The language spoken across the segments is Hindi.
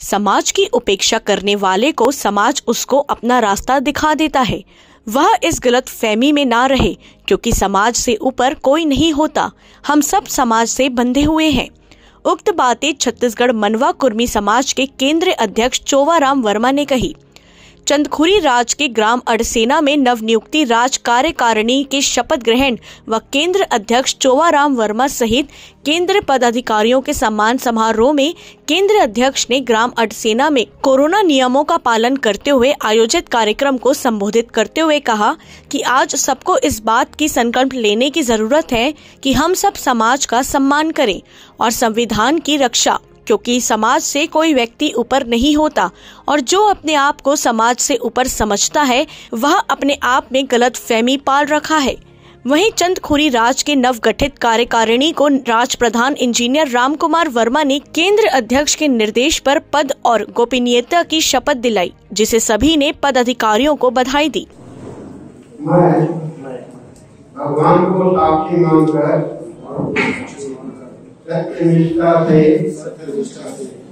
समाज की उपेक्षा करने वाले को समाज उसको अपना रास्ता दिखा देता है। वह इस गलत फहमी में ना रहे, क्योंकि समाज से ऊपर कोई नहीं होता। हम सब समाज से बंधे हुए हैं। उक्त बातें छत्तीसगढ़ मनवा कुर्मी समाज के केंद्रीय अध्यक्ष चोवाराम वर्मा ने कही। चंदखुरी राज के ग्राम अड़सेना में नवनियुक्ति राज कार्यकारिणी के शपथ ग्रहण व केंद्र अध्यक्ष चोवाराम वर्मा सहित केंद्र पदाधिकारियों के सम्मान समारोह में केंद्र अध्यक्ष ने ग्राम अड़सेना में कोरोना नियमों का पालन करते हुए आयोजित कार्यक्रम को संबोधित करते हुए कहा कि आज सबको इस बात की संकल्प लेने की जरूरत है कि हम सब समाज का सम्मान करें और संविधान की रक्षा, क्योंकि समाज से कोई व्यक्ति ऊपर नहीं होता और जो अपने आप को समाज से ऊपर समझता है वह अपने आप में गलत फहमी पाल रखा है। वहीं चंदखुरी राज के नवगठित कार्यकारिणी को राज प्रधान इंजीनियर रामकुमार वर्मा ने केंद्र अध्यक्ष के निर्देश पर पद और गोपनीयता की शपथ दिलाई, जिसे सभी ने पदाधिकारियों को बधाई दी। मैं भगवान को साक्षी मानकर सत्यनिष्ठा से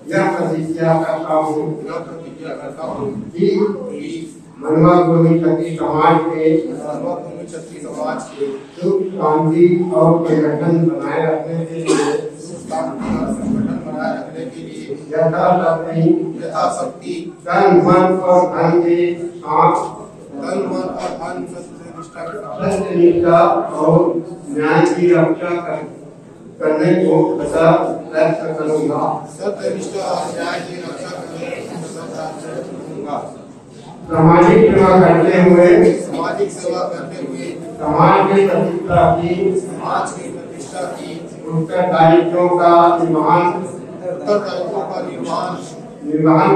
यह प्रतिज्ञा करता हूँ कि मनवा कुर्मी छत्तीस समाज के सुख शांति और संगठन बनाए रखने के लिए यथाशक्ति तन मन और धन के साथ सत्यनिष्ठा और न्याय की रक्षा करने को प्रयास करूँगा। सत्यनिष्ठा और न्याय की रक्षा करने को सामाजिक सेवा करते हुए समाज की प्रतिष्ठा की उत्तरदायित्वों का निर्वहन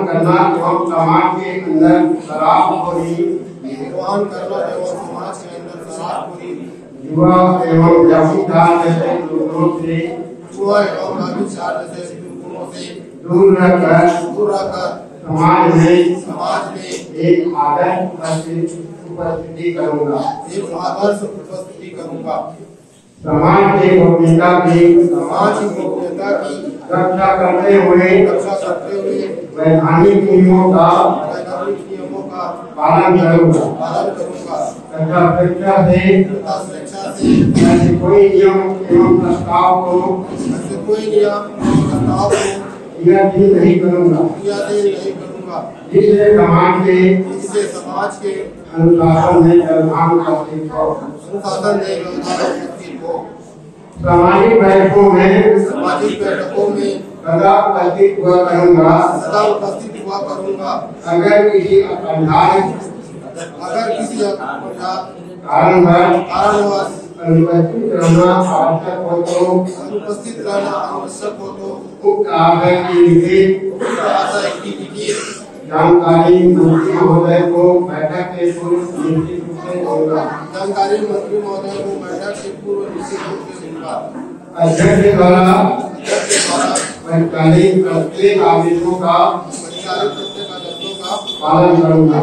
करना एवं समाज के अंदर शराबखोरी युवा एवं जातिवाद जैसे दुर्गुणों से दूर रहकर समाज में एक आदर्श उपस्थिति करूँगा। समाज की गोपनीयता की रक्षा करते हुए वैधानिक नियमों का पालन करूँगा तथा स्वेच्छा से ऐसे कोई नियम एवं प्रस्ताव को यह भी नहीं करूँगा जिससे समाज के अनुशासन में व्यवधान उपस्थित हो। सामाजिक बैठकों में सदा उपस्थित हुआ करूँगा। अगर किसी कारणवश अनुपस्थित रहना आवश्यक हो तो उक्त आशय की लिखित जानकारी मंत्री महोदय को बैठक के पूर्व निश्चित रूप से दूंगा। अध्यक्ष द्वारा प्रत्येक आदेशों का पालन करूँगा।